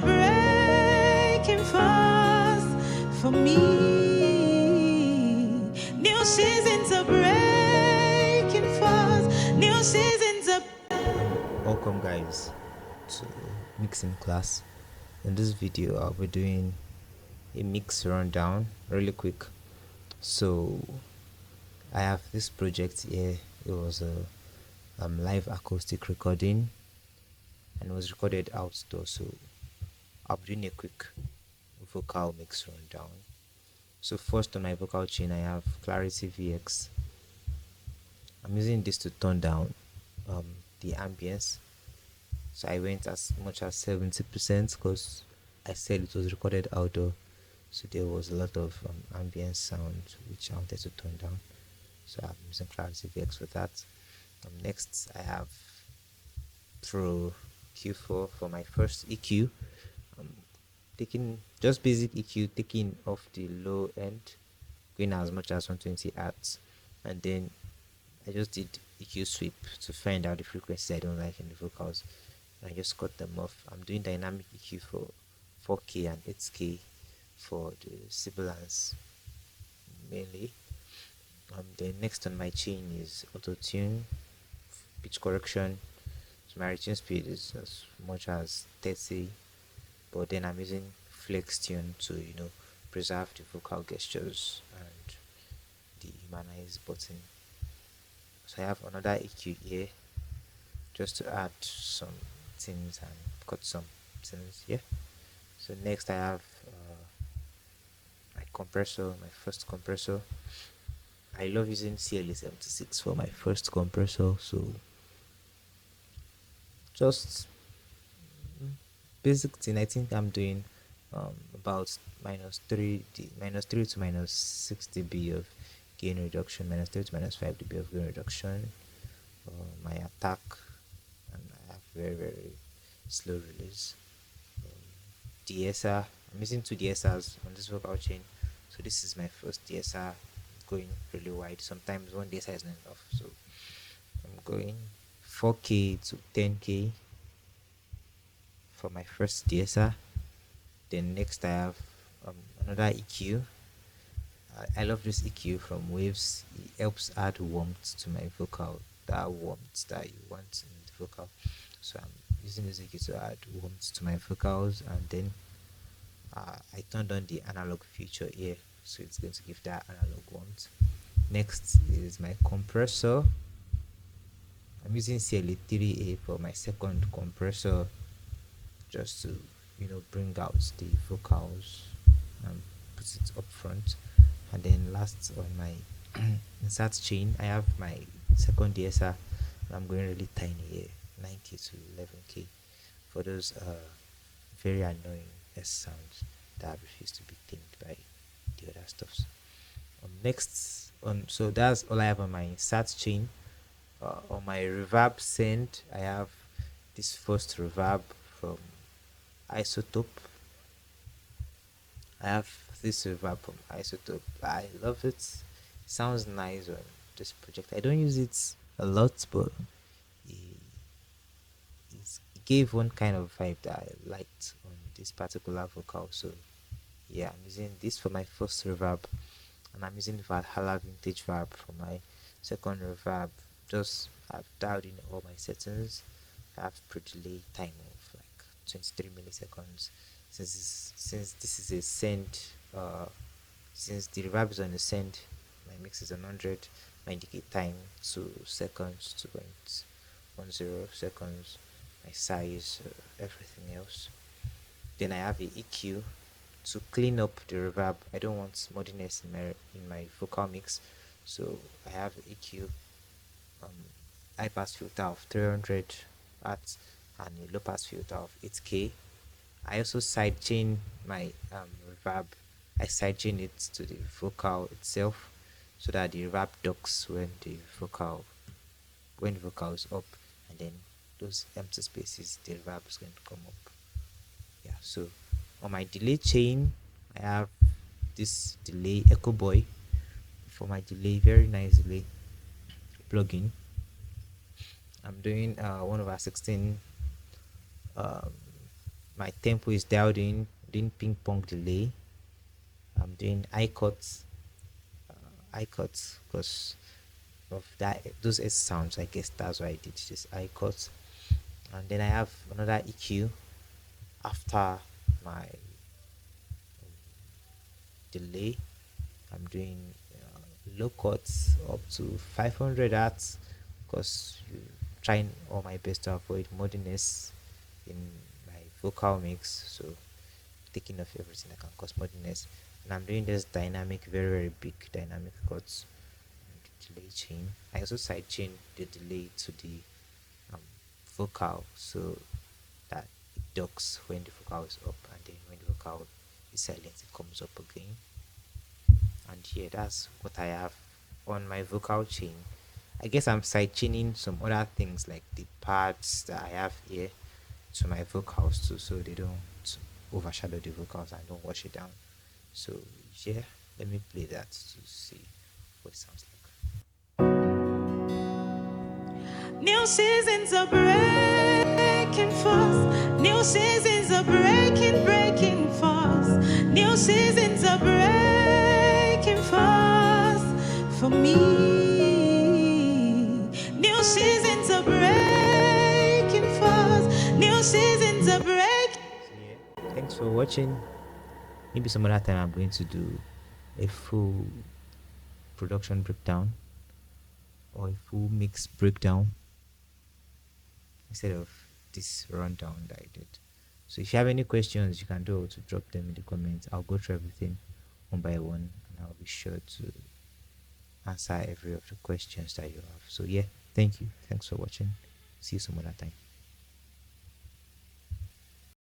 breaking fast for me. New seasons are breaking fast. New seasons are. Welcome, guys, to mixing class. In this video, I'll be doing a mix rundown really quick. So, I have this project here. It was a live acoustic recording and it was recorded outdoor. So, I'll be doing a quick vocal mix rundown. So, first on my vocal chain, I have Clarity VX. I'm using this to turn down the ambience. So I went as much as 70% because I said it was recorded outdoor, so there was a lot of ambient sound which I wanted to turn down. So I'm using Clarity VX for that. Next, I have Pro Q4 for my first EQ. Taking just basic EQ, taking off the low end, going as much as 120 hertz, and then I just did EQ sweep to find out the frequencies I don't like in the vocals. I just cut them off. I'm doing dynamic EQ for 4K and 8K for the sibilance mainly. Then next on my chain is auto tune, pitch correction. So my retune speed is as much as 30, but then I'm using flex tune to preserve the vocal gestures and the humanize button. So I have another EQ here just to add some things and cut some things. Yeah. So next I have my compressor, my first compressor. I love using CLA76 for my first compressor. So just basic thing. I think I'm doing about -3 to -6 dB of gain reduction, -3 to -5 dB of gain reduction. My attack, and I have very slow release. DSR, I'm using two DSRs on this vocal chain, so this is my first DSR going really wide. Sometimes one DSR is not enough, so I'm going 4K to 10K for my first DSR. Then next I have another EQ. I love this EQ from Waves. It helps add warmth to my vocal, that warmth that you want in the vocal. So I'm using this EQ to add warmth to my vocals, and then I turned on the analog feature here, so it's going to give that analog warmth. Next is my compressor. I'm using CLA3A for my second compressor, just to bring out the vocals and put it up front. And then last on my insert chain, I have my second DSR. I'm going really tiny here, 9K to 11K, for those very annoying S sounds that I refuse to be tamed by the other stuffs. Next so that's all I have on my insert chain. On my reverb send, I have this first reverb from Isotope. I have this reverb from Isotope. I love it. It sounds nice on this project. I don't use it a lot, but it, it gave one kind of vibe that I liked on this particular vocal. So yeah, I'm using this for my first reverb, and I'm using Valhalla Vintage Verb for my second reverb. Just I've dialed in all my settings. I have pre-delay time of like 23 milliseconds. Since this is a send, since the reverb is on the send, my mix is 100. My indicate time 2 seconds, 2.10 seconds. My size, everything else. Then I have a EQ to clean up the reverb. I don't want muddiness in my vocal mix, so I have EQ high pass filter of 300 hertz and a low pass filter of 8K. I also sidechain my reverb. I sidechain it to the vocal itself, so that the reverb ducks when the vocal is up, and then those empty spaces, the reverb is going to come up. Yeah. So on my delay chain, I have this delay Echo Boy for my delay. Very nice delay plugin. I'm doing 1/16 my tempo is dialed in, doing ping pong delay. I'm doing I cuts because of that those S sounds. I guess that's why I did this I cuts. And then I have another EQ after my delay. I'm doing low cuts up to 500 hertz because trying all my best to avoid muddiness in my vocal mix. So taking off everything that can cause muddiness. And I'm doing this dynamic, very very big dynamic cuts delay chain. I also side chain the delay to the um, vocal so that it ducks when the vocal is up, and then when the vocal is silent it comes up again. And yeah, that's what I have on my vocal chain. I guess I'm side chaining some other things like the pads that I have here to my vocals too, so they don't overshadow the vocals and don't wash it down. So yeah, let me play that to see what it sounds like. New seasons are breaking fast. New seasons are breaking fast. New seasons are breaking fast for me. New seasons are breaking fast. New seasons are breaking. So yeah, thanks for watching. Maybe some other time I'm going to do a full production breakdown or a full mix breakdown instead of this rundown that I did. So if you have any questions, you can do to drop them in the comments. I'll go through everything one by one and I'll be sure to answer every of the questions that you have. So yeah, thank you. Thanks for watching. See you some other time.